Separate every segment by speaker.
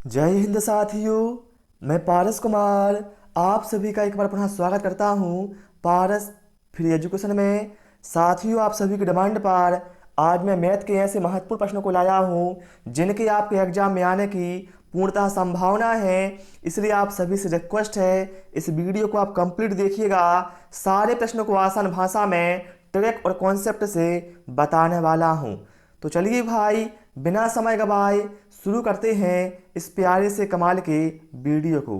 Speaker 1: जय हिंद साथियों। मैं पारस कुमार आप सभी का एक बार पुनः स्वागत करता हूं पारस फ्री एजुकेशन में। साथियों, आप सभी की डिमांड पर आज मैं मैथ के ऐसे महत्वपूर्ण प्रश्नों को लाया हूं जिनके आपके एग्जाम में आने की पूर्णतः संभावना है। इसलिए आप सभी से रिक्वेस्ट है, इस वीडियो को आप कंप्लीट देखिएगा। सारे प्रश्नों को आसान भाषा में ट्रिक और कॉन्सेप्ट से बताने वाला हूं। तो चलिए भाई, बिना समय गवाए शुरू करते हैं इस प्यारे से कमाल के वीडियो को।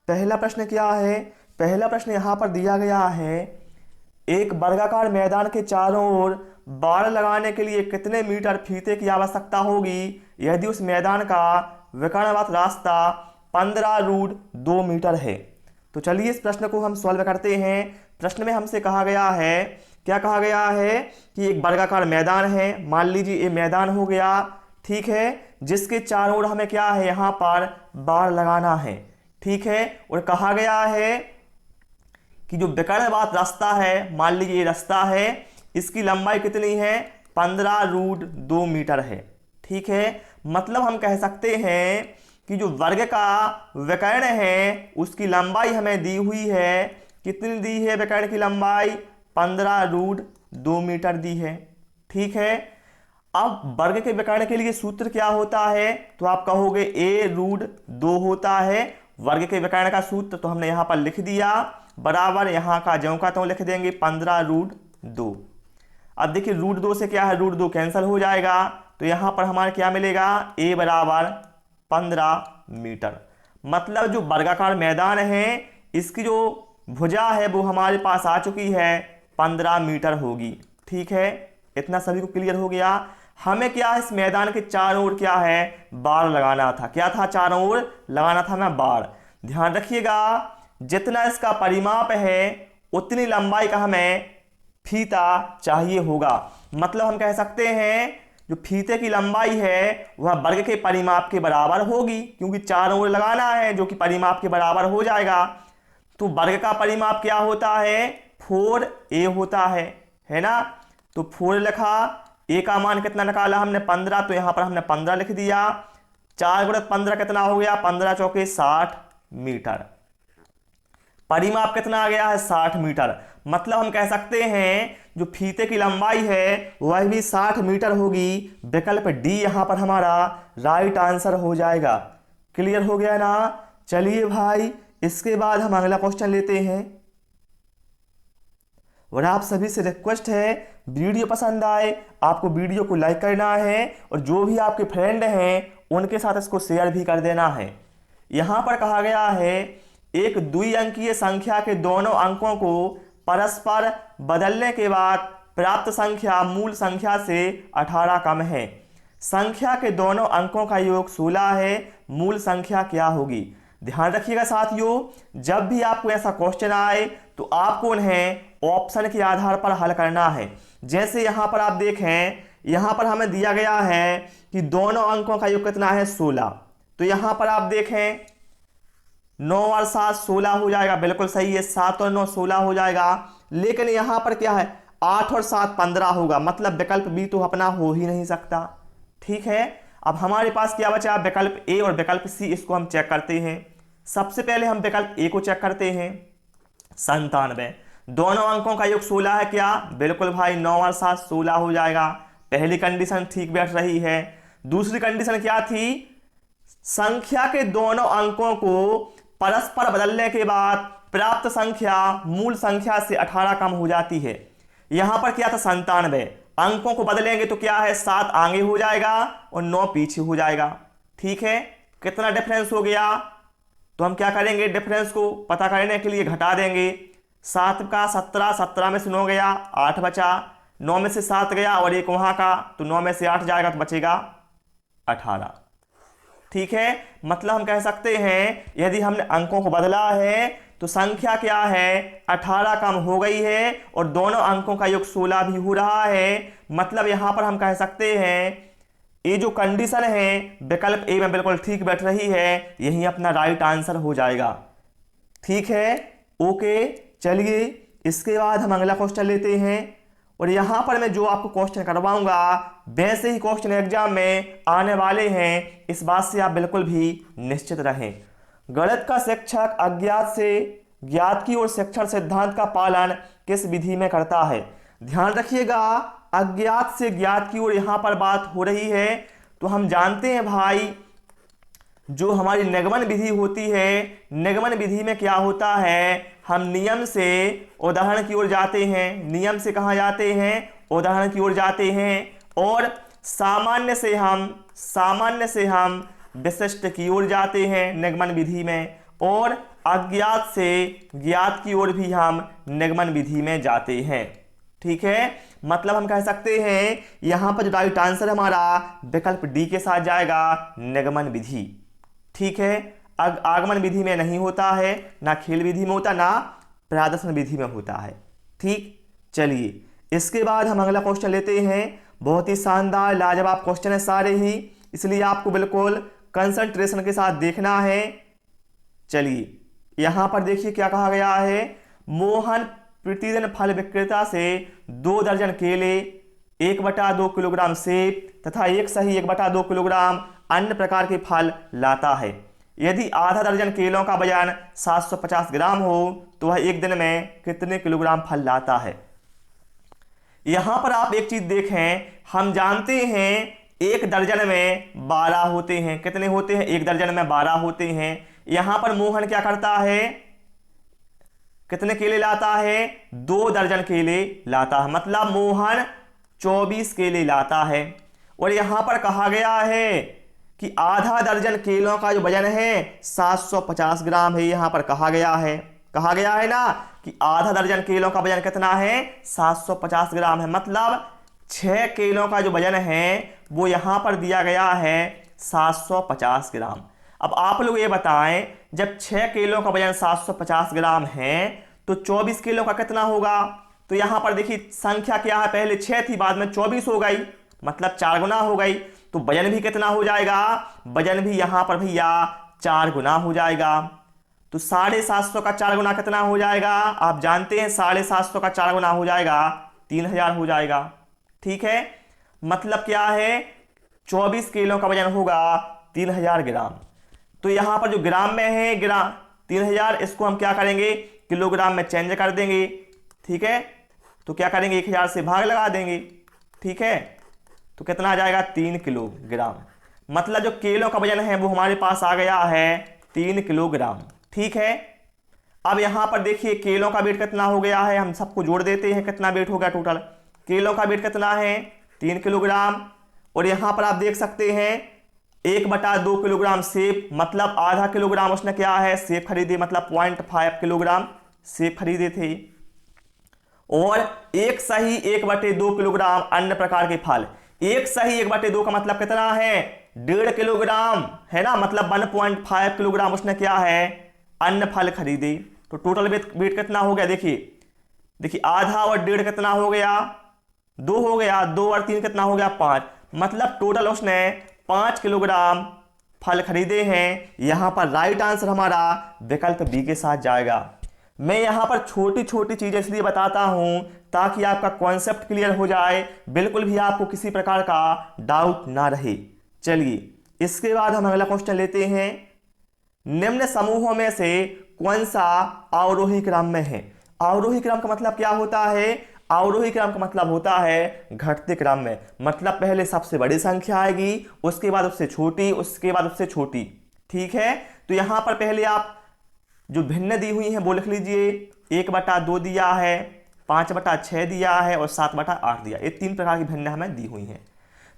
Speaker 1: पहला प्रश्न क्या है? पहला प्रश्न यहाँ पर दिया गया है, एक वर्गाकार मैदान के चारों ओर बाड़ लगाने के लिए कितने मीटर फीते की आवश्यकता होगी यदि उस मैदान का विकर्णवत रास्ता 15√2 मीटर है। तो चलिए इस प्रश्न को हम सॉल्व करते हैं। प्रश्न में हमसे कहा गया है, क्या कहा गया है कि एक वर्गाकार मैदान है। मान लीजिए ये मैदान हो गया, ठीक है, जिसके चारों ओर हमें क्या है, यहाँ पर बाड़ लगाना है, ठीक है। और कहा गया है कि जो विकर्णवत रास्ता है, मान लीजिए ये रास्ता है, इसकी लंबाई कितनी है, 15√2 मीटर है, ठीक है। मतलब हम कह सकते हैं कि जो वर्ग का विकर्ण है उसकी लंबाई हमें दी हुई है। कितनी दी है विकर्ण की लंबाई? 15√2 मीटर दी है, ठीक है। अब वर्ग के विकर्ण के लिए सूत्र क्या होता है? तो आप कहोगे a√2 होता है वर्ग के विकर्ण का सूत्र। तो हमने यहां पर लिख दिया, बराबर यहां का ज्यों का त्यों लिख देंगे 15√2। अब देखिए √2 से क्या है, √2 कैंसिल हो जाएगा, तो यहां पर हमारा क्या मिलेगा, a बराबर 15 मीटर। मतलब जो वर्गाकार मैदान है इसकी जो भुजा है वो हमारे पास आ चुकी है, 15 मीटर होगी, ठीक है। इतना सभी को क्लियर हो गया। हमें क्या है, इस मैदान के चारों ओर क्या है, बाड़ लगाना था। क्या था, चारों ओर लगाना था हमें बाड़। ध्यान रखिएगा, जितना इसका परिमाप है उतनी लंबाई का हमें फीता चाहिए होगा। मतलब हम कह सकते हैं जो फीते की लंबाई है वह वर्ग के परिमाप के बराबर होगी, क्योंकि चारों ओर लगाना है जो कि परिमाप के बराबर हो जाएगा। तो वर्ग का परिमाप क्या होता है, 4a होता है ना। तो 4 लिखा, a का मान कितना निकाला हमने, 15, तो यहां पर हमने 15 लिख दिया। 4 गुणित 15 कितना हो गया, 15 चौके 60 मीटर। परिमाप कितना आ गया है, 60 मीटर। मतलब हम कह सकते हैं जो फीते की लंबाई है वह भी 60 मीटर होगी। विकल्प डी यहां पर हमारा राइट आंसर हो जाएगा। क्लियर हो गया ना। चलिए भाई, इसके बाद हम अगला क्वेश्चन लेते हैं। और आप सभी से रिक्वेस्ट है, वीडियो पसंद आए आपको वीडियो को लाइक करना है और जो भी आपके फ्रेंड हैं उनके साथ इसको शेयर भी कर देना है। यहां पर कहा गया है, एक द्विअंकीय संख्या के दोनों अंकों को परस्पर बदलने के बाद प्राप्त संख्या मूल संख्या से 18 कम है। संख्या के दोनों अंकों का योग 16 है, मूल संख्या क्या होगी? ध्यान रखिएगा साथियों, जब भी आपको ऐसा क्वेश्चन आए तो आपको उन्हें ऑप्शन के आधार पर हल करना है। जैसे यहां पर आप देखें, यहां पर हमें दिया गया है कि दोनों अंकों का योग कितना है, 16। तो यहां पर आप देखें 9 और 7 16 हो जाएगा, बिल्कुल सही है, 7 और 9 16 हो जाएगा। लेकिन यहां पर क्या है, 8 और 7 15 होगा। मतलब विकल्प बी तो अपना हो ही नहीं सकता, ठीक है। अब हमारे पास क्या बचा, विकल्प ए और विकल्प सी। इसको हम चेक करते हैं। सबसे पहले हम विकल्प ए को चेक करते हैं, 97। दोनों अंकों का योग 16 है क्या, बिल्कुल भाई, 9 और 7 16 हो जाएगा। पहली कंडीशन ठीक बैठ रही है। दूसरी कंडीशन क्या थी, संख्या के दोनों अंकों को परस्पर बदलने के बाद प्राप्त संख्या मूल संख्या से 18 कम हो जाती है। यहां पर क्या था, 97। अंकों को बदलेंगे तो क्या है, 7 आगे हो जाएगा और 9 पीछे हो जाएगा, ठीक है। कितना डिफरेंस हो गया, तो हम क्या करेंगे, डिफरेंस को पता करने के लिए घटा देंगे। 7 का 17, 17 में से 9 गया, 8 बचा। 9 में से 7 गया और एक वहां का, तो 9 में से 8 जाएगा तो बचेगा 18, ठीक है। मतलब हम कह सकते हैं यदि हमने अंकों को बदला है तो संख्या क्या है, 18 कम हो गई है और दोनों अंकों का योग 16 भी हो रहा है। मतलब यहां पर हम कह सकते हैं ये जो कंडीशन है विकल्प ए में बिल्कुल ठीक बैठ रही है, यही अपना राइट आंसर हो जाएगा, ठीक है। ओके, चलिए इसके बाद हम अगला क्वेश्चन लेते हैं। और यहाँ पर मैं जो आपको क्वेश्चन करवाऊंगा वैसे ही क्वेश्चन एग्जाम में आने वाले हैं, इस बात से आप बिल्कुल भी निश्चित रहें। गणित का शिक्षक अज्ञात से ज्ञात की ओर शिक्षण सिद्धांत का पालन किस विधि में करता है? ध्यान रखिएगा, अज्ञात से ज्ञात की ओर यहाँ पर बात हो रही है। तो हम जानते हैं भाई, जो हमारी निगमन विधि होती है, निगमन विधि में क्या होता है, हम नियम से उदाहरण की ओर जाते हैं। नियम से कहाँ जाते हैं? उदाहरण की ओर जाते हैं। और सामान्य से हम विशिष्ट की ओर जाते हैं निगमन विधि में। और अज्ञात से ज्ञात की ओर भी हम निगमन विधि में जाते हैं। ठीक है, मतलब हम कह सकते हैं यहां पर जो राइट आंसर हमारा विकल्प डी के साथ जाएगा, निगमन विधि। ठीक है, आगमन विधि में नहीं होता है, ना खेल विधि में होता, ना प्रदर्शन विधि में होता है। ठीक, चलिए इसके बाद हम अगला क्वेश्चन लेते हैं। बहुत ही शानदार लाजवाब क्वेश्चन है सारे ही, इसलिए आपको बिल्कुल कंसंट्रेशन के साथ देखना है। चलिए यहां पर देखिए क्या कहा गया है। मोहन प्रतिदिन फल विक्रेता से 2 दर्जन केले, 1/2 किलोग्राम सेब तथा 1/2 किलोग्राम अन्य प्रकार के फल लाता है। यदि आधा दर्जन केलों का वजन 750 ग्राम हो तो वह एक दिन में कितने किलोग्राम फल लाता है? यहां पर आप एक चीज देखें, हम जानते हैं एक दर्जन में 12 होते हैं। कितने होते हैं? एक दर्जन में 12 होते हैं। यहां पर मोहन क्या करता है? कितने केले लाता है? 2 दर्जन केले लाता है, मतलब मोहन 24 केले लाता है। और यहां पर कहा गया है कि आधा दर्जन केलों का जो वजन है 750 ग्राम है। यहां पर कहा गया है ना कि आधा दर्जन केलों का वजन कितना है? 750 ग्राम है, मतलब 6 केलों का जो वजन है वो यहां पर दिया गया है 750 ग्राम। अब आप लोग ये बताएं, जब 6 केलों का वजन 750 ग्राम है तो 24 किलो का कितना होगा? तो यहां पर देखिए संख्या क्या है, पहले 6 थी, बाद में 24 हो गई, मतलब 4 गुना हो गई। तो वजन भी कितना हो जाएगा? वजन भी यहां पर भैया 4 गुना हो जाएगा। तो 750 का 4 गुना कितना हो जाएगा? आप जानते हैं 750 का 4 गुना हो जाएगा 3000 हो जाएगा। ठीक है, मतलब क्या है, 24 किलो का वजन होगा 3000 ग्राम। तो यहां पर जो ग्राम में है ग्राम 3000, इसको हम क्या करेंगे, किलोग्राम में चेंज कर देंगे। ठीक है, तो क्या करेंगे, 1000 से भाग लगा देंगे। ठीक है, तो कितना आ जाएगा? 3 किलोग्राम। मतलब जो किलो का वजन है वो हमारे पास आ गया है 3 किलोग्राम। ठीक है, अब यहां पर देखिए किलो का वेट कितना हो गया है, हम सबको जोड़ देते हैं कितना वेट हो गया टोटल। किलो का वेट कितना है? 3 किलोग्राम। और यहां पर आप देख सकते हैं 1/2 किलोग्राम सेब, मतलब आधा किलोग्राम उसने क्या है, सेब खरीदे, मतलब 0.5 किलोग्राम सेब खरीदे थे। और 1/2 किलोग्राम अन्य प्रकार के फल। 1/2 का मतलब कितना है? 1.5 किलोग्राम है ना, मतलब 1.5 किलोग्राम उसने क्या है, अन्य फल खरीदे। तो टोटल वेट कितना हो गया? देखिए आधा और 1.5 कितना हो गया? 2 हो गया। 2 और 3 कितना हो गया? 5। मतलब टोटल उसने 5 किलोग्राम फल खरीदे हैं। यहां पर राइट आंसर हमारा विकल्प बी के साथ जाएगा। मैं यहां पर छोटी छोटी चीजें इसलिए बताता हूं ताकि आपका कॉन्सेप्ट क्लियर हो जाए, बिल्कुल भी आपको किसी प्रकार का डाउट ना रहे। चलिए इसके बाद हम अगला क्वेश्चन लेते हैं। निम्न समूहों में से कौन सा अवरोही क्रम में है? अवरोही क्रम का मतलब क्या होता है? अवरोही क्रम का मतलब होता है घटते क्रम में, मतलब पहले सबसे बड़ी संख्या आएगी, उसके बाद उससे छोटी, उसके बाद उससे छोटी। ठीक है, तो यहां पर पहले आप जो भिन्न दी हुई है वो लिख लीजिए। 1/2 दिया है, 5/6 दिया है और 7/8 दिया। ये 3 प्रकार की भिन्न हमें दी हुई हैं।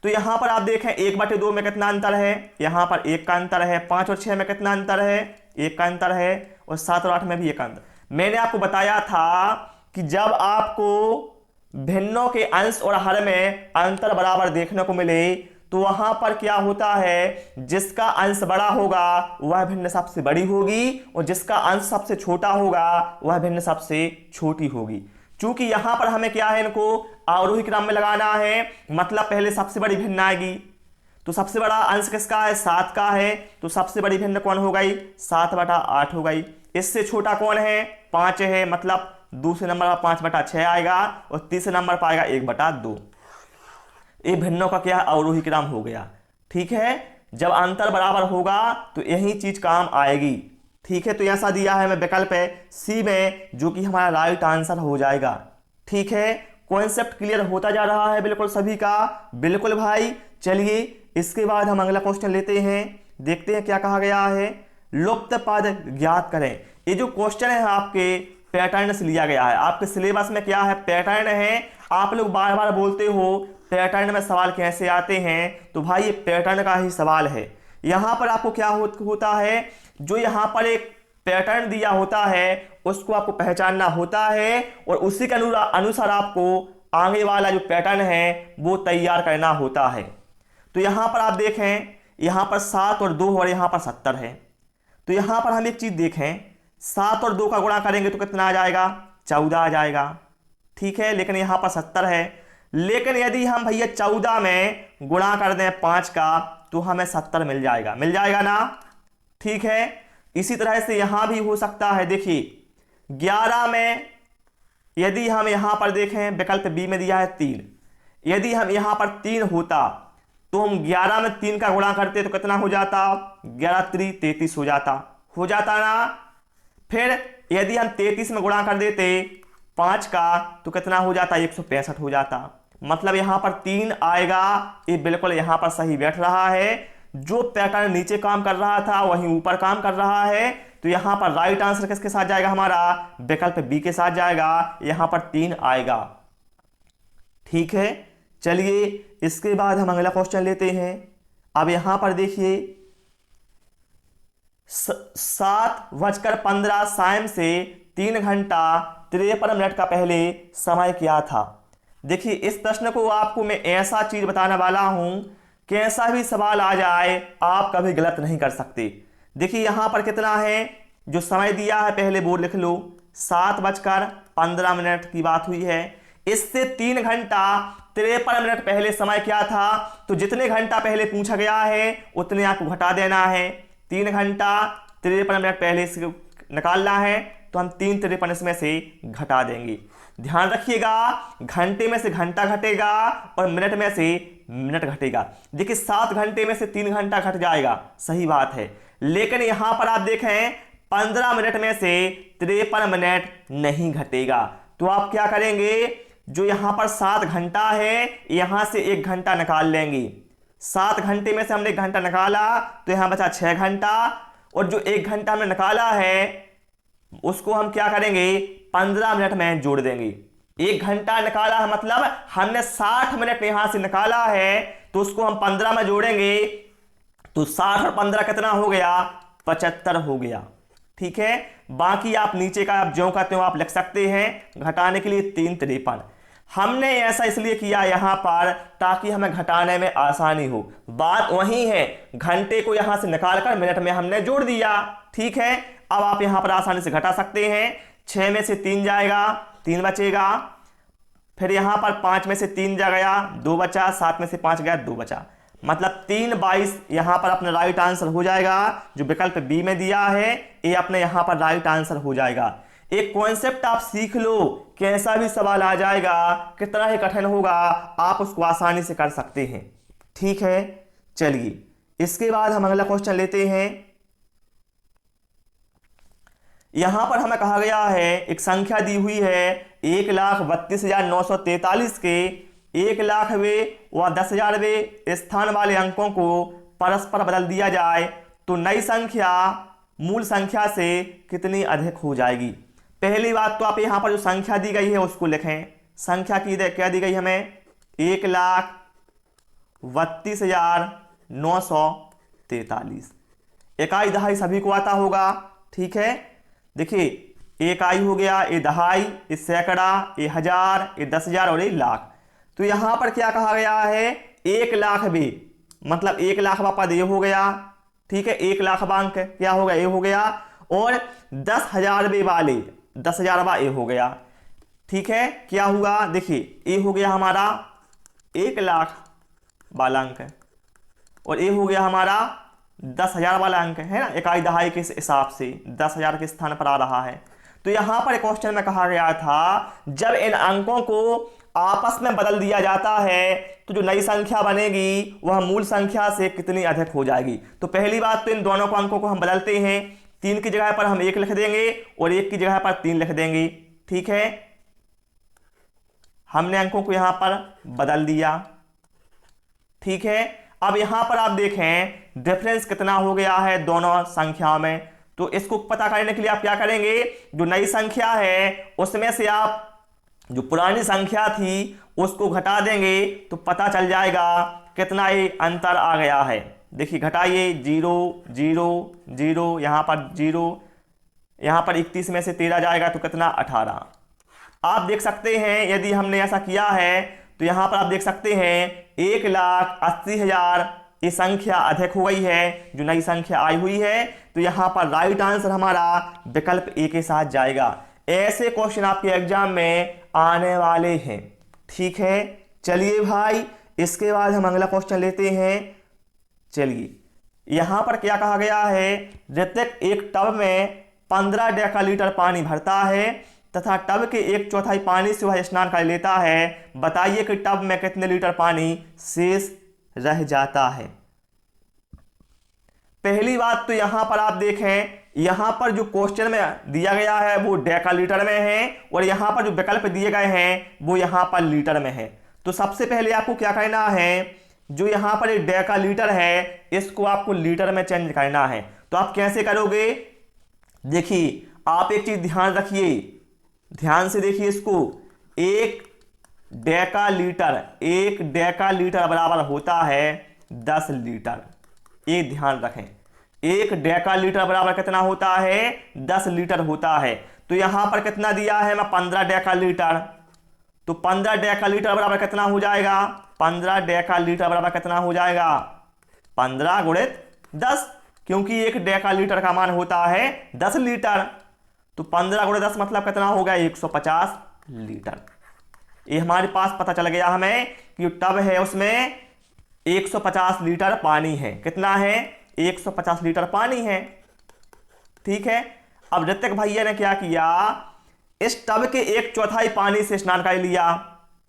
Speaker 1: तो यहां पर आप देखें 1/2 में कितना अंतर है, यहां पर 1 का अंतर है। 5 और 6 में कितना अंतर है? 1 का अंतर है। और 7 और 8 में भी 1 का अंतर। मैंने आपको बताया था कि जब आपको भिन्नों के अंश और हर में अंतर बराबर देखने को मिले तो वहां पर क्या होता है, जिसका अंश बड़ा होगा वह भिन्न सबसे बड़ी होगी और जिसका अंश सबसे छोटा होगा वह भिन्न सबसे छोटी होगी। चूंकि यहां पर हमें क्या है, इनको आरोही क्रम में लगाना है, मतलब पहले सबसे बड़ी भिन्न आएगी। तो सबसे बड़ा अंश किसका है? 7 का है। तो सबसे बड़ी भिन्न कौन हो गई? 7/8 हो गई। इससे छोटा कौन है? 5 है, मतलब दूसरे नंबर पर 5/6 आएगा और तीसरे नंबर पर आएगा 1/2। ये भिन्नों का क्या अवरोही क्रम हो गया। ठीक है, जब अंतर बराबर होगा तो यही चीज काम आएगी। ठीक है, तो ऐसा दिया है मैं विकल्प सी में, जो कि हमारा राइट आंसर हो जाएगा। ठीक है, कॉन्सेप्ट क्लियर होता जा रहा है बिल्कुल सभी का। बिल्कुल भाई, चलिए इसके बाद हम अगला क्वेश्चन लेते हैं, देखते हैं क्या कहा गया है। लुप्त पद ज्ञात करें। ये जो क्वेश्चन है आपके पैटर्न से लिया गया है। आपके सिलेबस में क्या है, पैटर्न है। आप लोग बार बार बोलते हो पैटर्न में सवाल कैसे आते हैं, तो भाई ये पैटर्न का ही सवाल है। यहां पर आपको क्या होता है, जो यहां पर एक पैटर्न दिया होता है उसको आपको पहचानना होता है और उसी के अनुसार आपको आगे वाला जो पैटर्न है वो तैयार करना होता है। तो यहां पर आप देखें, यहां पर 7 और 2 और यहां पर 70 है। तो यहां पर हम एक चीज देखें, 7 और 2 का गुणा करेंगे तो कितना आ जाएगा, 14 आ जाएगा। ठीक है, लेकिन यहां पर 70 है। लेकिन यदि हम भैया 14 में गुणा कर दें 5 का तो हमें 70 मिल जाएगा ना। ठीक है, इसी तरह से यहां भी हो सकता है। देखिए 11 में यदि हम यहां पर देखें, विकल्प बी में दिया है 3, यदि हम यहां पर 3 होता तो हम 11 में 3 का गुणा करते तो कितना हो जाता, 11×3 33 हो जाता ना। फिर यदि हम 33 में गुणा कर देते 5 का तो कितना हो जाता, 165 हो जाता। मतलब यहां पर 3 आएगा। ये बिल्कुल यहां पर सही बैठ रहा है। जो पैटर्न नीचे काम कर रहा था वहीं ऊपर काम कर रहा है। तो यहां पर राइट आंसर किसके साथ जाएगा, हमारा विकल्प बी के साथ जाएगा। यहां पर 3 आएगा। ठीक है, चलिए इसके बाद हम अगला क्वेश्चन लेते हैं। अब यहां पर देखिए 7:15 शाम से 3 घंटा 53 मिनट का पहले समय क्या था। देखिए इस प्रश्न को आपको मैं ऐसा चीज बताने वाला हूं, कैसा भी सवाल आ जाए आप कभी गलत नहीं कर सकते। देखिए यहां पर कितना है, जो समय दिया है पहले वो लिख लो, 7:15 की बात हुई है। इससे 3 घंटा 53 मिनट पहले समय क्या था, तो जितने घंटा पहले पूछा गया है उतने आपको घटा देना है। 3 घंटा 53 मिनट पहले से निकालना है तो हम 3 इसमें से घटा देंगे। ध्यान रखिएगा, घंटे में से घंटा घटेगा और मिनट में से मिनट घटेगा। देखिए 7 घंटे में से 3 घंटा घट जाएगा, सही बात है। लेकिन यहां पर आप देखें 15 मिनट में से 53 मिनट नहीं घटेगा। तो आप क्या करेंगे, जो यहां पर 7 घंटा है यहां से 1 घंटा निकाल लेंगे। 7 घंटे में से हमने 1 घंटा निकाला तो यहां बचा 6 घंटा, और जो 1 घंटा हमने निकाला है उसको हम क्या करेंगे, 15 मिनट में जोड़ देंगे। 1 घंटा निकाला है मतलब हमने 60 मिनट यहां से निकाला है, तो उसको हम 15 में जोड़ेंगे तो 60 और 15 कितना हो गया, 75 हो गया। ठीक है, बाकी आप नीचे का आप ज्यों का त्यों आप लिख सकते हैं। घटाने के लिए 3×53 हमने ऐसा इसलिए किया यहां पर ताकि हमें घटाने में आसानी हो। बात वही है, घंटे को यहां से निकालकर मिनट में हमने जोड़ दिया। ठीक है, अब आप यहां पर आसानी से घटा सकते हैं। 6 में से 3 जाएगा, 3 बचेगा। फिर यहां पर 5 में से 3 जा गया, 2 बचा। 7 में से 5 गया, 2 बचा। मतलब 3/22 यहां पर अपना राइट आंसर हो जाएगा। जो विकल्प बी में दिया है ये अपने यहां पर राइट आंसर हो जाएगा। एक कॉन्सेप्ट आप सीख लो, कैसा भी सवाल आ जाएगा, कितना ही कठिन होगा, आप उसको आसानी से कर सकते हैं। ठीक है, चलिए इसके बाद हम अगला क्वेश्चन लेते हैं। यहां पर हमें कहा गया है एक संख्या दी हुई है 1,32,943 के 1,00,000वें व 10,000वें स्थान वाले अंकों को परस्पर बदल दिया जाए तो नई संख्या मूल संख्या से कितनी अधिक हो जाएगी। पहली बात तो आप यहां पर जो संख्या दी गई है उसको लिखें। संख्या की क्या दी गई हमें, 1,32,943। इकाई दहाई सभी को आता होगा। ठीक है, देखिए इकाई हो गया, ये दहाई, ये सैकड़ा, ये हजार, ये 10,000 और ये लाख। तो यहां पर क्या कहा गया है, 1,00,000वें मतलब 1,00,000वां पद ये हो गया। ठीक है, 1,00,000वां अंक क्या हो गया, ये हो गया। और 10,000वें वाले 10,000वां ये हो गया। ठीक है, क्या हुआ, देखिए ये हो गया हमारा 1,00,000 वाला अंक और ये हो गया हमारा 10,000 वाला अंक है ना। इकाई दहाई के हिसाब से 10,000 के स्थान पर आ रहा है। तो यहां पर क्वेश्चन में कहा गया था जब इन अंकों को आपस में बदल दिया जाता है तो जो नई संख्या बनेगी वह मूल संख्या से कितनी अधिक हो जाएगी। तो पहली बात तो इन दोनों को अंकों को हम बदलते हैं, 3 की जगह पर हम 1 लिख देंगे और 1 की जगह पर 3 लिख देंगे। ठीक है, हमने अंकों को यहां पर बदल दिया। ठीक है, अब यहां पर आप देखें डिफरेंस कितना हो गया है दोनों संख्याओं में। तो इसको पता करने के लिए आप क्या करेंगे, जो नई संख्या है उसमें से आप जो पुरानी संख्या थी उसको घटा देंगे तो पता चल जाएगा कितना ये अंतर आ गया है। देखिए घटाइए, 0 0 0, यहाँ पर 0, यहाँ पर 31 में से 13 जाएगा तो कितना 18। आप देख सकते हैं यदि हमने ऐसा किया है तो यहाँ पर आप देख सकते हैं 1,80,000 ये संख्या अधिक हो गई है, जो नई संख्या आई हुई है। तो यहाँ पर राइट आंसर हमारा विकल्प ए के साथ जाएगा। ऐसे क्वेश्चन आपके एग्जाम में आने वाले हैं। ठीक है, चलिए भाई इसके बाद हम अगला क्वेश्चन लेते हैं। चलिए यहां पर क्या कहा गया है, ऋतिक एक टब में 15 डेकालीटर पानी भरता है तथा टब के 1/4 पानी से वह स्नान कर लेता है। बताइए कि टब में कितने लीटर पानी शेष रह जाता है। पहली बात तो यहां पर आप देखें, यहां पर जो क्वेश्चन में दिया गया है वो डेकालीटर में है और यहां पर जो विकल्प दिए गए हैं वो यहां पर लीटर में है। तो सबसे पहले आपको क्या करना है, जो यहां पर एक डेकालीटर है इसको आपको लीटर में चेंज करना है। तो आप कैसे करोगे, देखिए आप एक चीज ध्यान रखिए, ध्यान से देखिए इसको। एक डेकालीटर बराबर होता है 10 लीटर। ये ध्यान रखें, 1 डेकालीटर बराबर कितना होता है, 10 लीटर होता है। तो यहां पर कितना दिया है, मैं 15 डेकालीटर। तो 15 डेकालीटर बराबर कितना हो जाएगा, 15 डेकालीटर बराबर कितना हो जाएगा, 15 गुणित 10, क्योंकि 1 डेकालीटर का मान होता है 10 लीटर। तो 15 गुणित 10 मतलब कितना हो गया, 150 लीटर। ये हमारे पास पता चल गया हमें कि टब है उसमें 150 लीटर पानी है। कितना है, 150 लीटर पानी है। ठीक है, अब ऋतिक भैया ने क्या किया, इस टब के 1/4 पानी से स्नान कर लिया।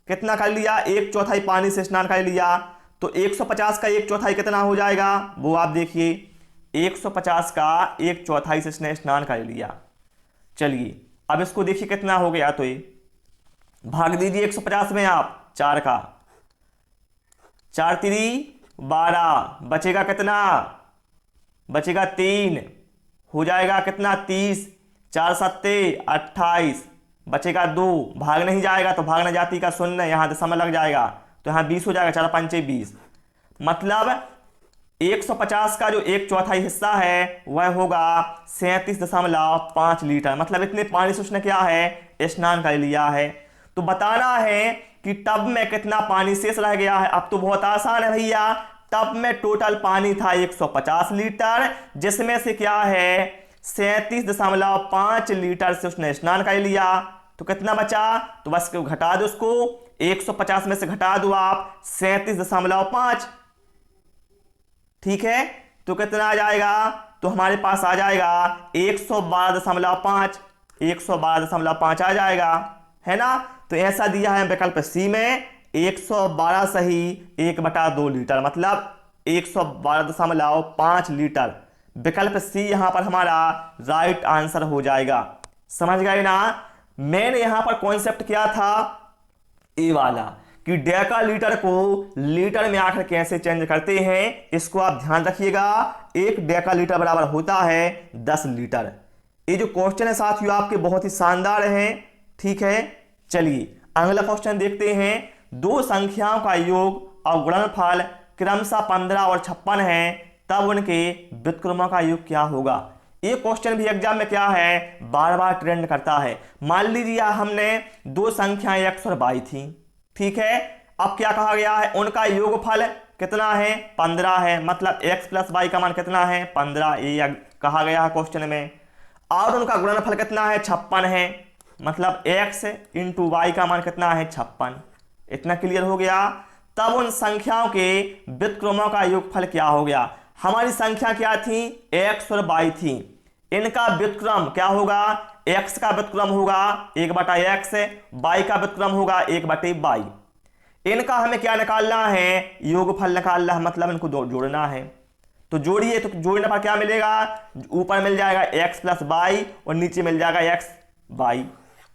Speaker 1: कितना कर लिया, 1/4 पानी से स्नान कर लिया। तो 150 का 1/4 कितना हो जाएगा, वो आप देखिए, 150 का 1/4 से इसने स्नान कर लिया। चलिए अब इसको देखिए कितना हो गया, तो ये भाग दीजिए 150 में आप 4 का, 4 3 12, बचेगा कितना, बचेगा 3, हो जाएगा कितना 30, 4 7 28, बचेगा 2, भाग नहीं जाएगा तो भागना जाति का 0, यहाँ दशमलव लग जाएगा तो यहाँ 20 हो जाएगा, 4 5 20। मतलब 150 का जो 1/4 हिस्सा है वह होगा 37.5 लीटर। मतलब इतने पानी से उसने क्या है, स्नान कर लिया है। तो बताना है कि टब में कितना पानी शेष रह गया है। अब तो बहुत आसान है भैया, टब में टोटल पानी था 150 लीटर, जिसमें से क्या है 37.5 लीटर से उसने स्नान कर लिया। तो कितना बचा, तो बस घटा दो उसको, 150 में से घटा दो आप 37.5। ठीक है, तो कितना आ जाएगा, तो हमारे पास आ जाएगा 112.5, 112.5 आ जाएगा, है ना। तो ऐसा दिया है विकल्प सी में 112 सही 1/2 लीटर, मतलब 112.5 लीटर। विकल्प सी यहां पर हमारा राइट आंसर हो जाएगा। समझ गए ना, मैंने यहां पर कॉन्सेप्ट किया था ए वाला कि डेका लीटर को लीटर में आकर कैसे चेंज करते हैं, इसको आप ध्यान रखिएगा। 1 डेका लीटर बराबर होता है 10 लीटर। ये जो क्वेश्चन है साथियों आपके बहुत ही शानदार हैं। ठीक है, चलिए अगला क्वेश्चन देखते हैं। दो संख्याओं का योग और गुणनफल क्रमशः 15 और 56 है, तब उनके व्युत्क्रमों का योग क्या होगा। ये क्वेश्चन भी एग्जाम में क्या है, बार बार ट्रेंड करता है। मान लीजिए हमने दो संख्याएं x और y थी, ठीक है। अब क्या कहा गया है, उनका योगफल कितना है, 15 है। मतलब x प्लस वाई का मान कितना है, 15, ये कहा गया है क्वेश्चन में। और उनका गुणनफल कितना है, 56 है। मतलब x इंटू वाई का मान कितना है, 56। इतना क्लियर हो गया। तब उन संख्याओं के व्युत्क्रमों का योगफल क्या हो गया। हमारी संख्या क्या थी, x और y थी। इनका व्युत्क्रम क्या होगा, x का व्युत्क्रम होगा 1/x, y का व्युत्क्रम होगा 1/y। इनका हमें क्या निकालना है, योगफल निकालना है, मतलब इनको जोड़ना है। तो जोड़िए, तो जोड़ने पर क्या मिलेगा, ऊपर मिल जाएगा x प्लस वाई और नीचे मिल जाएगा एक्स वाई।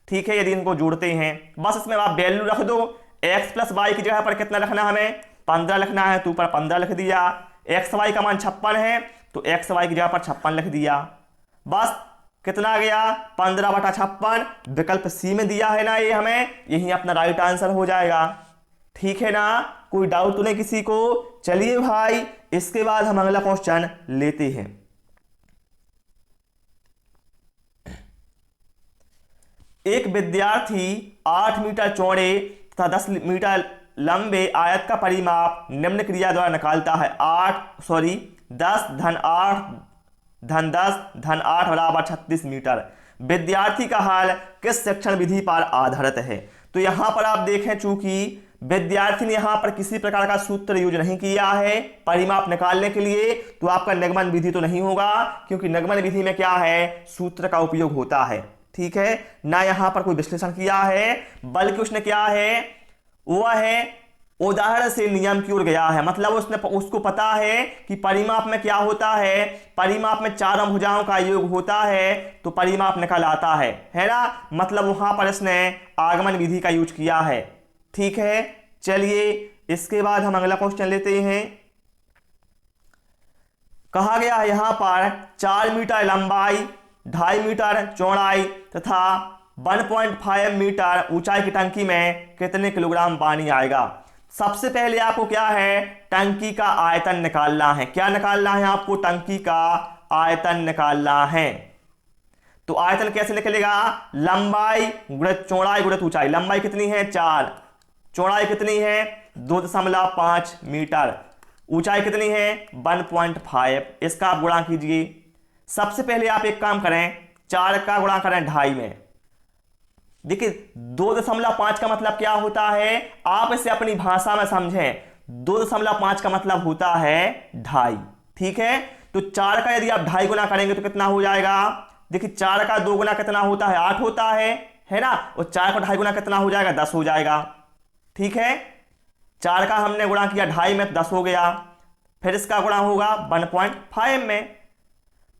Speaker 1: ठीक है, यदि इनको जोड़ते हैं बस इसमें आप वैल्यू रख दो। x प्लस वाई की जगह पर कितना रखना, हमें 15 लिखना है, तो ऊपर 15 लिख दिया। एक्स वाई का मान 56 है, तो एक्स वाई की जगह पर 56 लिख दिया। बस कितना गया, 15/56, विकल्प सी में दिया है ना ये हमें, यही अपना राइट आंसर हो जाएगा। ठीक है ना, कोई डाउट तो नहीं किसी को। चलिए भाई, इसके बाद हम अगला क्वेश्चन लेते हैं। एक विद्यार्थी 8 मीटर चौड़े तथा 10 मीटर लंबे आयत का परिमाप निम्न क्रिया द्वारा निकालता है। 10 धन 8 धन 10 धन 8 बराबर 36 मीटर। विद्यार्थी का हाल किस शिक्षण विधि पर आधारित है। तो यहां पर आप देखें, चूंकि विद्यार्थी ने यहां पर किसी प्रकार का सूत्र यूज नहीं किया है परिमाप निकालने के लिए, तो आपका निगमन विधि तो नहीं होगा, क्योंकि निगमन विधि में क्या है, सूत्र का उपयोग होता है। ठीक है ना, यहां पर कोई विश्लेषण किया है, बल्कि उसने क्या है, वह है उदाहरण से नियम की ओर गया है। मतलब उसको पता है कि परिमाप में क्या होता है, परिमाप में चार भुजाओं का योग होता है, तो परिमाप निकल आता है ना। मतलब वहां पर इसने आगमन विधि का यूज किया है। ठीक है, चलिए इसके बाद हम अगला क्वेश्चन लेते हैं। कहा गया है यहां पर 4 मीटर लंबाई, 2.5 मीटर चौड़ाई तथा 1.5 मीटर ऊंचाई की टंकी में कितने किलोग्राम पानी आएगा। सबसे पहले आपको क्या है, टंकी का आयतन निकालना है। क्या निकालना है आपको, टंकी का आयतन निकालना है। तो आयतन कैसे निकलेगा, लंबाई गुणित चौड़ाई गुणित ऊंचाई। लंबाई कितनी है 4, चौड़ाई कितनी है 2.5 मीटर, ऊंचाई कितनी है 1.5। इसका आप गुणा कीजिए। सबसे पहले आप एक काम करें, 4 का गुणा करें 2.5 में। देखिए 2.5 का मतलब क्या होता है, आप इसे अपनी भाषा में समझें। 2.5 का मतलब होता है 2.5। ठीक है, तो 4 का यदि आप 2.5 गुना करेंगे तो कितना हो जाएगा। देखिए 4 का 2 गुना कितना होता है, 8 होता है ना। और 4 का 2.5 गुना कितना हो जाएगा, 10 हो जाएगा। ठीक है, 4 का हमने गुणा किया 2.5 में, 10 हो गया। फिर इसका गुणा होगा 1.5 में।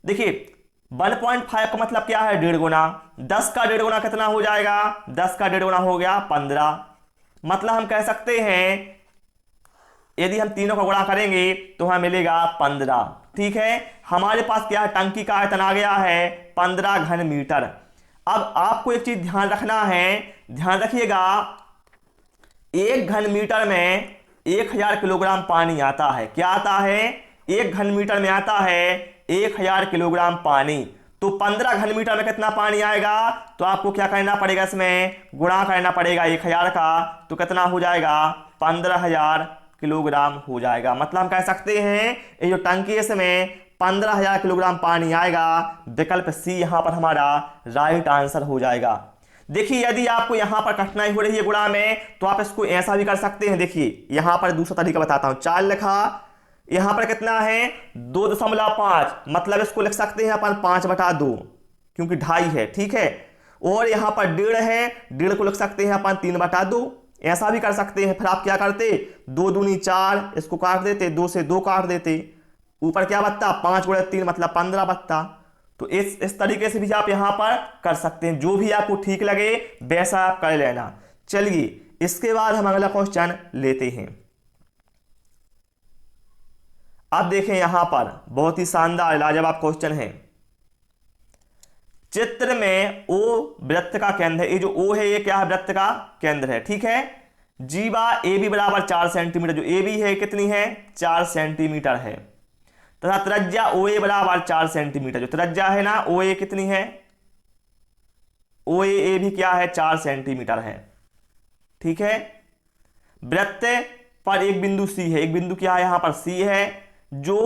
Speaker 1: देखिए 1.5 का मतलब क्या है, 1.5 गुना। 10 का 1.5 गुना कितना हो जाएगा, 10 का 1.5 गुना हो गया 15। मतलब हम कह सकते हैं यदि हम तीनों का गुणा करेंगे तो हमें मिलेगा 15। ठीक है, हमारे पास क्या है, टंकी का आयतन आ गया है 15 घन मीटर। अब आपको एक चीज ध्यान रखना है, ध्यान रखिएगा, 1 घन मीटर में 1000 किलोग्राम पानी आता है। क्या आता है, 1 घन मीटर में आता है 1000 किलोग्राम पानी। तो 15 घन मीटर में कितना पानी आएगा, तो आपको क्या करना पड़ेगा, इसमें गुणा करना पड़ेगा 1000 का, तो कितना हो जाएगा 15,000 किलोग्राम हो जाएगा। मतलब हम कह सकते हैं ये जो टंकी है इसमें 15,000 किलोग्राम पानी आएगा। विकल्प सी यहां पर हमारा राइट आंसर हो जाएगा। देखिए यदि आपको यहां पर कठिनाई हो रही है गुणा में, तो आप इसको ऐसा भी कर सकते हैं। देखिए यहां पर दूसरा तरीका बताता हूं, 4 लिखा, यहां पर कितना है 2.5, मतलब इसको लिख सकते हैं अपन 5/2, क्योंकि 2.5 है। ठीक है, और यहां पर 1.5 है, 1.5 को लिख सकते हैं अपन 3/2, ऐसा भी कर सकते हैं। फिर आप क्या करते, 2 दूनी 4, इसको काट देते, 2 से 2 काट देते, ऊपर क्या बचता 5 गुणा 3 मतलब 15 बचता। तो इस तरीके से भी आप यहां पर कर सकते हैं, जो भी आपको ठीक लगे वैसा आप कर लेना। चलिए इसके बाद हम अगला क्वेश्चन लेते हैं। अब देखें यहां पर बहुत ही शानदार लाजवाब क्वेश्चन है। चित्र में ओ वृत्त का केंद्र है। ये जो ओ है ये क्या है, वृत्त का केंद्र है। ठीक है, जीवा ए बी बराबर 4 सेंटीमीटर, जो ए बी है कितनी है 4 सेंटीमीटर है, तथा त्रिज्या ओ ए बराबर 4 सेंटीमीटर, जो त्रिज्या है ना ओ ए कितनी है, ओ ए भी क्या है 4 सेंटीमीटर है। ठीक है, वृत्त पर एक बिंदु सी है, एक बिंदु क्या है यहां पर सी है, जो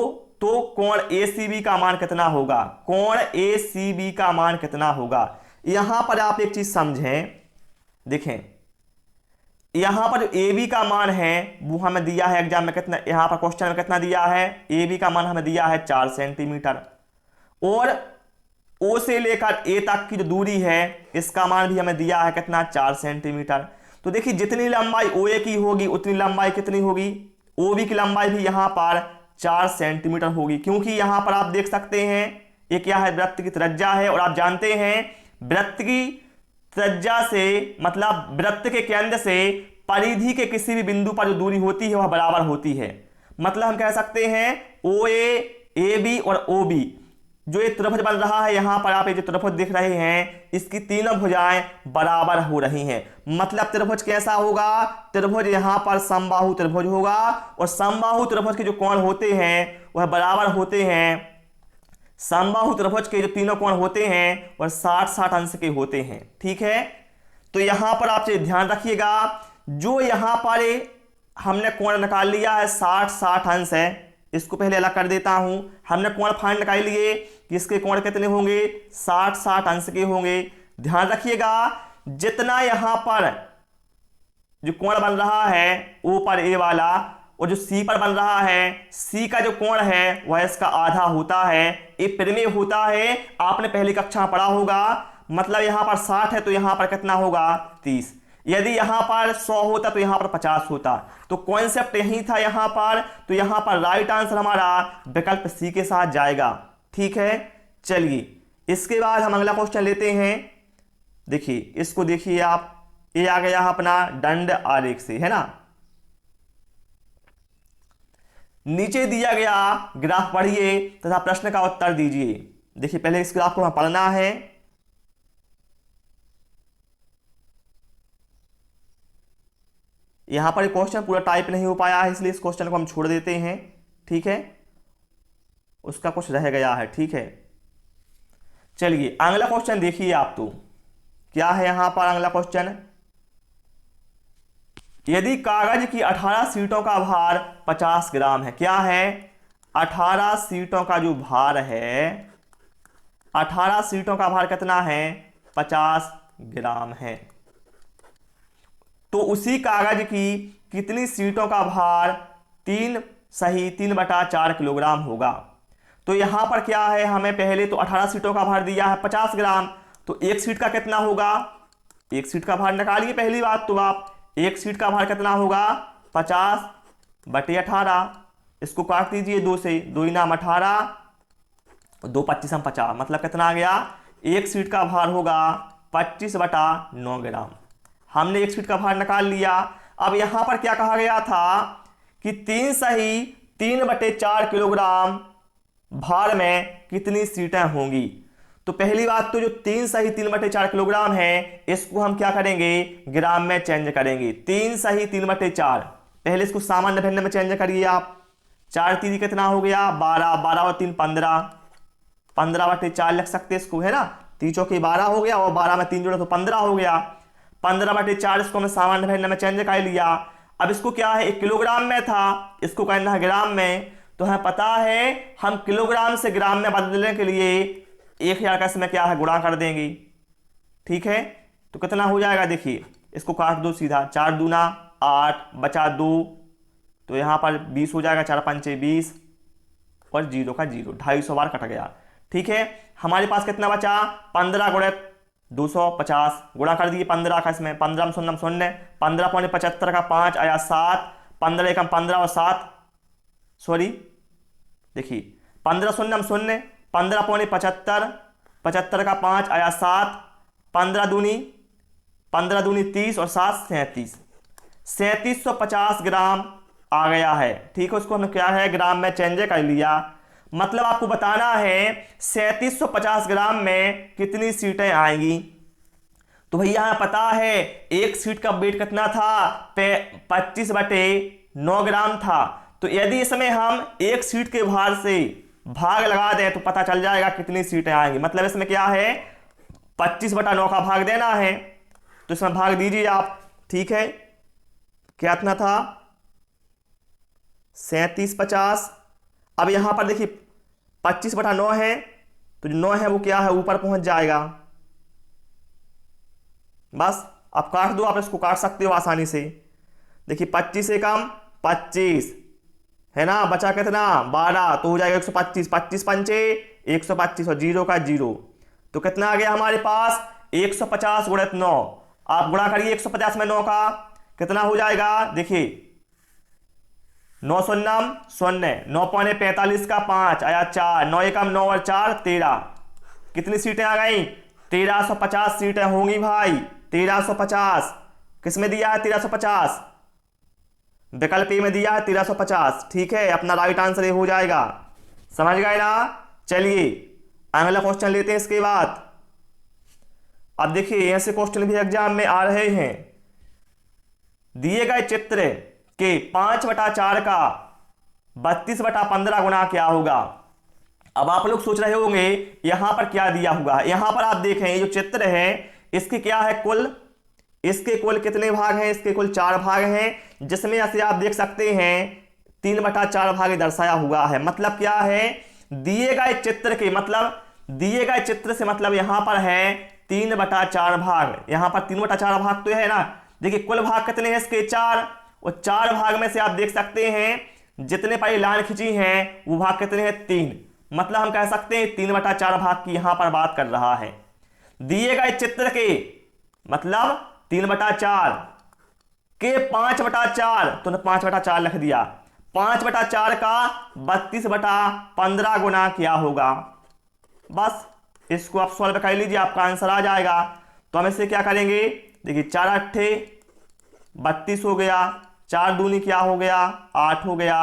Speaker 1: तो कोण ACB का मान कितना होगा, कोण ACB का मान कितना होगा। यहां पर आप एक चीज समझें, देखें यहां पर जो AB का मान है वो हमें दिया है एग्जाम में कितना, यहां पर क्वेश्चन में कितना दिया है, AB का मान हमें दिया है 4 सेंटीमीटर, और ओ से लेकर ए तक की जो दूरी है इसका मान भी हमें दिया है कितना, 4 सेंटीमीटर। तो देखिए जितनी लंबाई ओ ए की होगी उतनी लंबाई कितनी होगी, ओ बी की लंबाई भी यहाँ पर 4 सेंटीमीटर होगी, क्योंकि यहाँ पर आप देख सकते हैं ये क्या है, वृत्त की त्रिज्या है। और आप जानते हैं वृत्त की त्रिज्या से मतलब वृत्त के केंद्र से परिधि के किसी भी बिंदु पर जो दूरी होती है वह बराबर होती है। मतलब हम कह सकते हैं ओ ए बी और ओ बी जो ये त्रिभुज बन रहा है, यहां पर आप ये जो त्रिभुज दिख रहे हैं इसकी तीनों भुजाएं बराबर हो रही हैं। मतलब त्रिभुज कैसा होगा, त्रिभुज यहां पर समबाहु त्रिभुज होगा और समबाहु त्रिभुज के जो कोण होते हैं वह बराबर होते हैं। समबाहु त्रिभुज के जो तीनों कोण होते हैं वह 60-60 अंश के होते हैं। ठीक है, तो यहां पर आप ध्यान रखिएगा, जो यहां पर हमने कोण निकाल लिया है 60-60 अंश है, इसको पहले अलग कर देता हूं। हमने कोण फाइंड निकाल लिए कि इसके कोण कितने होंगे, 60-60 अंश के होंगे। ध्यान रखिएगा जितना यहां पर जो कोण बन रहा है ओ पर ए वाला और जो सी पर बन रहा है सी का जो कोण है वह इसका आधा होता है, ये परिमेय होता है, आपने पहली कक्षा में पढ़ा होगा। मतलब यहां पर 60 है तो यहां पर कितना होगा, 30। यदि यहां पर 100 होता तो यहां पर 50 होता। तो कॉन्सेप्ट यही था यहां पर, तो यहां पर राइट आंसर हमारा विकल्प सी के साथ जाएगा। ठीक है, चलिए इसके बाद हम अगला क्वेश्चन लेते हैं। देखिए इसको देखिए आप, ये आ गया अपना दंड आरेख से, है ना। नीचे दिया गया ग्राफ पढ़िए तथा प्रश्न का उत्तर दीजिए। देखिए पहले इस ग्राफ को हमें पढ़ना है। यहां पर क्वेश्चन पूरा टाइप नहीं हो पाया है इसलिए इस क्वेश्चन को हम छोड़ देते हैं। ठीक है, उसका कुछ रह गया है। ठीक है, चलिए अगला क्वेश्चन देखिए आप। तो क्या है यहां पर अगला क्वेश्चन, यदि कागज की 18 सीटों का भार 50 ग्राम है। क्या है, 18 सीटों का जो भार है, 18 सीटों का भार कितना है, 50 ग्राम है। तो उसी कागज की कितनी सीटों का भार 3/4 किलोग्राम होगा। तो यहां पर क्या है, हमें पहले तो 18 सीटों का भार दिया है 50 ग्राम, तो एक सीट का कितना होगा, एक सीट का भार निकालिए। पहली बात तो आप एक सीट का भार कितना होगा, 50/18। इसको काट दीजिए 2 से, 2 × 18, 2 × 25 = 50। मतलब कितना आ गया, एक सीट का भार होगा 25/9 ग्राम। हमने एक सीट का भार निकाल लिया। अब यहां पर क्या कहा गया था कि 3/4 किलोग्राम भार में कितनी सीटें होंगी। तो पहली बात तो जो 3/4 किलोग्राम है इसको हम क्या करेंगे, ग्राम में चेंज करेंगे। 3/4, पहले इसको सामान्य भिन्न में चेंज करिए आप। 4 × 3 कितना हो गया, 12, 12 और 3 15, 15/4 लिख सकते इसको, है ना। 3 × 4 = 12 हो गया और 12 में 3 जोड़े तो 15 हो गया। 15/4 इसको हमने सामान्य भिन्न में चेंज कर लिया। अब इसको क्या है, 1 किलोग्राम में था, इसको करना है ग्राम में। तो हमें पता है हम किलोग्राम से ग्राम में बदलने के लिए 1000 का इसमें क्या है, गुणा कर देंगे। ठीक है, तो कितना हो जाएगा, देखिए इसको काट दो सीधा, 4 दूना 8 बचा 2, तो यहां पर 20 हो जाएगा, 4 × 5 = 20 और 0 का 0, 250 बार कट गया। ठीक है, हमारे पास कितना बचा, 15 × 250 गुणा कर दिए 15 का, इसमें 15 में 0 0, 15.75 का 5 आया 7, 15 × 15 और 7, सॉरी देखिए 15 0 0, 15.75, 75 का 5 आया 7, 15 दूनी 30 और 7 37, 3750 ग्राम आ गया है। ठीक है, उसको हमने क्या है, ग्राम में चेंज कर लिया। मतलब आपको बताना है 3750 ग्राम में कितनी सीटें आएंगी। तो भैया हमें पता है एक सीट का वेट कितना था, 25/9 ग्राम था। तो यदि इसमें हम एक सीट के भार से भाग लगा दें तो पता चल जाएगा कितनी सीटें आएंगी। मतलब इसमें क्या है, 25/9 का भाग देना है, तो इसमें भाग दीजिए आप। ठीक है, क्या इतना था, 3750। अब यहां पर देखिए 25/9 है, तो जो 9 है वो क्या है, ऊपर पहुंच जाएगा। बस अब काट दो, आप इसको काट सकते हो आसानी से। देखिए 25 से कम 25 है ना, बचा कितना 12, तो हो जाएगा 125, 25 × 5 = 125 और 0 का 0, तो कितना आ गया हमारे पास 150 गुणित 9। आप गुणा करिए 150 में 9 का, कितना हो जाएगा देखिए 9 शून्यम शून्य, 9 पौने 45 का 5 आया 4, 9 एकम 9 और 4 13। कितनी सीटें आ गई? 1350 सीटें होंगी भाई, 1350। किस में दिया है 1350? विकल्प ए में दिया है 1350। ठीक है, अपना राइट आंसर ये हो जाएगा। समझ गए ना? चलिए अगला क्वेश्चन लेते हैं इसके बाद। अब देखिए ऐसे क्वेश्चन भी एग्जाम में आ रहे हैं। दिए गए चित्र के 5/4 का 32/15 गुना क्या होगा? अब आप लोग सोच रहे होंगे यहां पर क्या दिया हुआ है। यहां पर आप देखें ये जो चित्र है इसके क्या है कुल, इसके कुल कितने भाग हैं? इसके कुल 4 भाग हैं, जिसमें ऐसे आप देख सकते हैं 3/4 भाग दर्शाया हुआ है। मतलब क्या है? दिए गए चित्र के मतलब दिए गए चित्र से मतलब यहां पर है 3/4 भाग। यहां पर 3/4 भाग तो है ना। देखिए कुल भाग कितने हैं इसके? 4। और 4 भाग में से आप देख सकते हैं जितने पर लाइन खींची हैं वो भाग कितने हैं? 3। मतलब हम कह सकते हैं 3/4 भाग की यहां पर बात कर रहा है। दिए गए चित्र के मतलब 3/4 के 5/4, तो 5/4 लिख दिया। 5/4 का 32/15 गुना क्या होगा? बस इसको आप सॉल्व कर लीजिए, आपका आंसर आ जाएगा। तो हम इससे क्या करेंगे? देखिए 4 अट्ठे 32 हो गया, 4 दूनी क्या हो गया? 8 हो गया।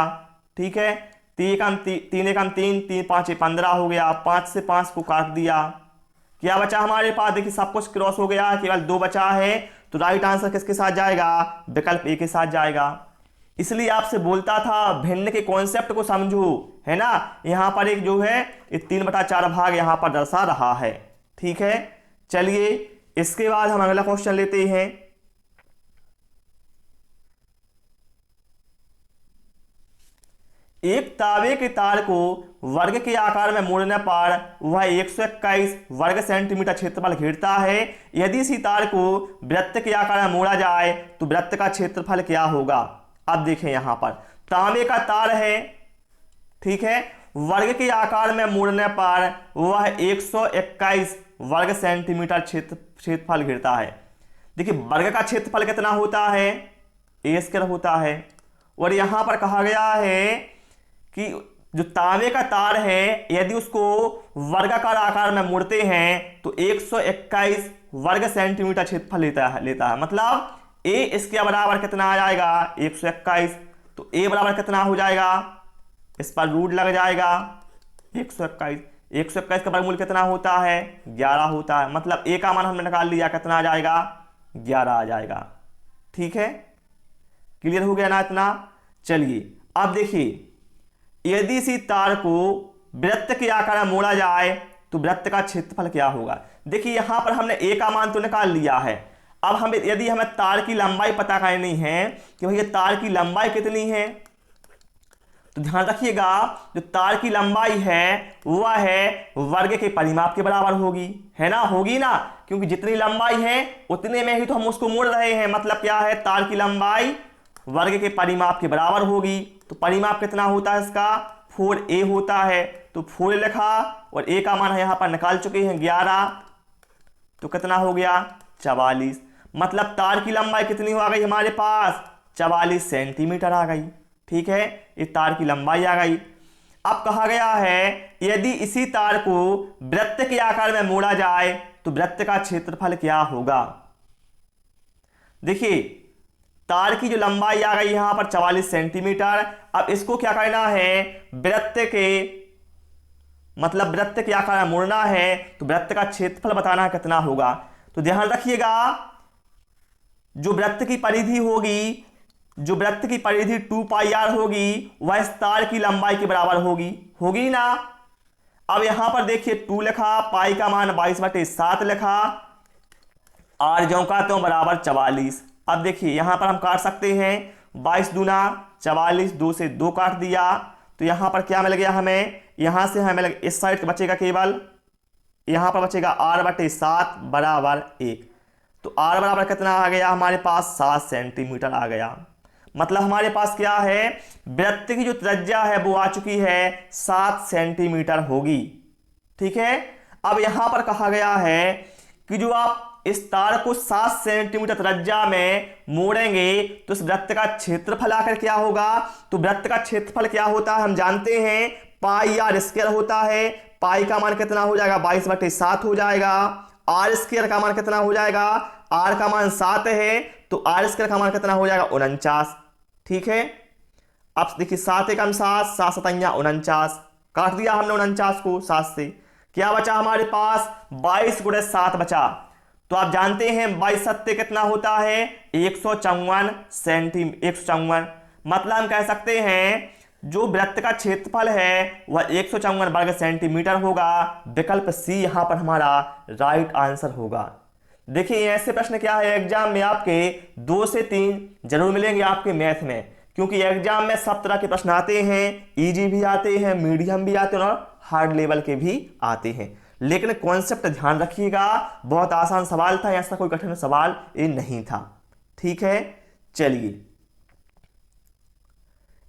Speaker 1: ठीक है, 3 एकम 3, 3 5 15 हो गया। 5 से 5 को काट दिया, क्या बचा हमारे पास? देखिए सब कुछ क्रॉस हो गया, केवल 2 बचा है। तो राइट आंसर किसके साथ जाएगा? विकल्प ए के साथ जाएगा। इसलिए आपसे बोलता था भिन्न के कॉन्सेप्ट को समझो, है ना। यहां पर एक जो है 3/4 भाग यहां पर दर्शा रहा है। ठीक है, चलिए इसके बाद हम अगला क्वेश्चन लेते हैं। एक तांबे के तार को वर्ग के आकार में मोड़ने पर वह 121 वर्ग सेंटीमीटर क्षेत्रफल घेरता है। यदि इसी तार को वृत्त के आकार में मोड़ा जाए तो वृत्त का क्षेत्रफल क्या होगा? अब देखें यहां पर तांबे का तार है, ठीक है, वर्ग के आकार में मोड़ने पर वह 121 वर्ग सेंटीमीटर क्षेत्रफल घेरता है। देखिए वर्ग का क्षेत्रफल कितना होता है? ए स्क्वायर होता है। और यहां पर कहा गया है कि जो तांबे का तार है यदि उसको वर्गाकार आकार में मोड़ते हैं तो 121 वर्ग सेंटीमीटर क्षेत्रफल लेता है। मतलब ए इसके बराबर कितना आ जाएगा? 121। तो ए बराबर कितना हो जाएगा? इस पर रूट लग जाएगा 121। 121 का वर्गमूल कितना होता है? 11 होता है। मतलब ए का मान हमने निकाल लिया, कितना आ जाएगा? 11 आ जाएगा। ठीक है, क्लियर हो गया ना इतना? चलिए अब देखिए यदि इसी तार को वृत्त के आकार में मोड़ा जाए तो वृत्त का क्षेत्रफल क्या होगा? देखिए यहां पर हमने ए का मान तो निकाल लिया है। अब यदि हमें तार की लंबाई पता करनी है कि भैया तार की लंबाई कितनी है, तो ध्यान रखिएगा जो तार की लंबाई है वह है वर्ग के परिमाप के बराबर होगी, है ना, होगी ना, क्योंकि जितनी लंबाई है उतने में ही तो हम उसको मोड़ रहे हैं। मतलब क्या है? तार की लंबाई वर्ग के परिमाप के बराबर होगी। तो परिमाप कितना होता है इसका? 4a होता है। तो 4 लिखा और a का मान यहां पर निकाल चुके हैं 11। तो कितना हो गया? 44। मतलब तार की लंबाई कितनी आ गई हमारे पास? 44 सेंटीमीटर आ गई। ठीक है, इस तार की लंबाई आ गई। अब कहा गया है यदि इसी तार को वृत्त के आकार में मोड़ा जाए तो वृत्त का क्षेत्रफल क्या होगा? देखिए तार की जो लंबाई आ गई यहां पर 44 सेंटीमीटर। अब इसको क्या करना है? वृत्त के मतलब वृत्त के आकार में मोड़ना है तो वृत्त का क्षेत्रफल बताना है कितना होगा। तो ध्यान रखिएगा जो वृत्त की परिधि होगी, जो वृत्त की परिधि 2πr होगी वह इस तार की लंबाई के बराबर होगी ना। अब यहां पर देखिए 2 लिखा, पाई का मान 22/7 लिखा, r ज्यों का त्यों बराबर 44। अब देखिए यहां पर हम काट सकते हैं 22 दूना 44, 2 से 2 काट दिया। तो यहां पर क्या मिल गया हमें? यहां से हमें इस साइड बचेगा केवल, यहां पर बचेगा r/7 बराबर 1। तो r बराबर कितना आ गया हमारे पास? 7 सेंटीमीटर आ गया। मतलब हमारे पास क्या है? वृत्त की जो त्रिज्या है वो आ चुकी है 7 सेंटीमीटर होगी। ठीक है, अब यहां पर कहा गया है कि जो आप इस तार को 7 सेंटीमीटर त्रिज्या में मोड़ेंगे तो इस वृत्त का क्षेत्रफल आकर क्या होगा। तो वृत्त का क्षेत्रफल क्या होता है हम जानते हैं, पाई आर स्क्वायर होता है। पाई का मान कितना हो जाएगा 22/7 हो जाएगा। आर स्क्वायर का मान कितना हो जाएगा, आर का मान 7 है तो आर स्क्वायर का मान कितना हो जाएगा 49। ठीक है, अब देखिए 7 एकम 7, 7 सतैया 49, काट दिया हमने 49 को 7 से। क्या बचा हमारे पास 22 × 7 बचा। तो आप जानते हैं 22 सत्ते कितना होता है 154 सेंटीमीटर, 154। मतलब हम कह सकते हैं जो वृत्त का क्षेत्रफल है वह 154 वर्ग सेंटीमीटर होगा। विकल्प सी यहां पर हमारा राइट आंसर होगा। देखिए ऐसे प्रश्न क्या है एग्जाम में आपके 2 से 3 जरूर मिलेंगे आपके मैथ में, क्योंकि एग्जाम में सब तरह के प्रश्न आते हैं, इजी भी आते हैं, मीडियम भी आते हैं और हार्ड लेवल के भी आते हैं। लेकिन कॉन्सेप्ट ध्यान रखिएगा, बहुत आसान सवाल था, ऐसा कोई कठिन सवाल ये नहीं था। ठीक है, चलिए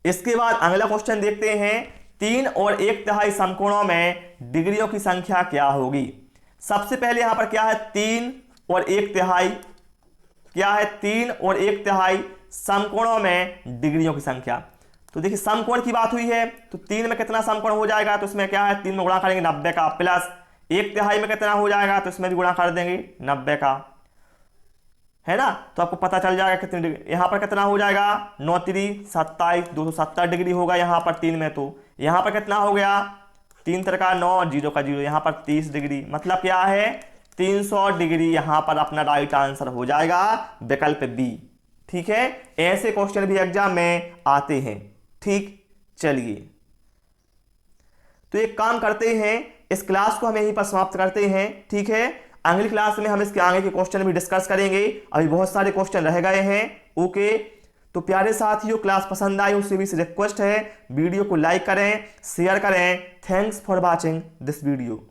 Speaker 1: इसके बाद अगला क्वेश्चन देखते हैं। 3 और 1/3 समकोणों में डिग्रियों की संख्या क्या होगी। सबसे पहले यहां पर क्या है 3 और 1/3, क्या है 3 और 1/3 समकोणों में डिग्रियों की संख्या। तो देखिए समकोण की बात हुई है तो 3 में कितना समकोण हो जाएगा, तो इसमें क्या है 3 में गुणा करेंगे 90 का, प्लस 1/3 में कितना हो जाएगा तो इसमें भी गुणा कर देंगे 90 का, है ना। तो आपको पता चल जाएगा कितनी डिग्री, यहां पर कितना हो जाएगा 9 3 27, 270 डिग्री होगा यहां पर 3 में। तो यहां पर कितना हो गया 3 3 का 9, 0 का 0, यहां पर 30 डिग्री, मतलब क्या है 300 डिग्री यहां पर अपना राइट आंसर हो जाएगा विकल्प बी। ठीक है, ऐसे क्वेश्चन भी एग्जाम में आते हैं। ठीक, चलिए तो एक काम करते हैं, इस क्लास को हम यहीं पर समाप्त करते हैं। ठीक है, अगली क्लास में हम इसके आगे के क्वेश्चन भी डिस्कस करेंगे, अभी बहुत सारे क्वेश्चन रह गए हैं। ओके, तो प्यारे साथियों क्लास पसंद आई उससे भी रिक्वेस्ट है वीडियो को लाइक करें, शेयर करें। Thanks for watching this video.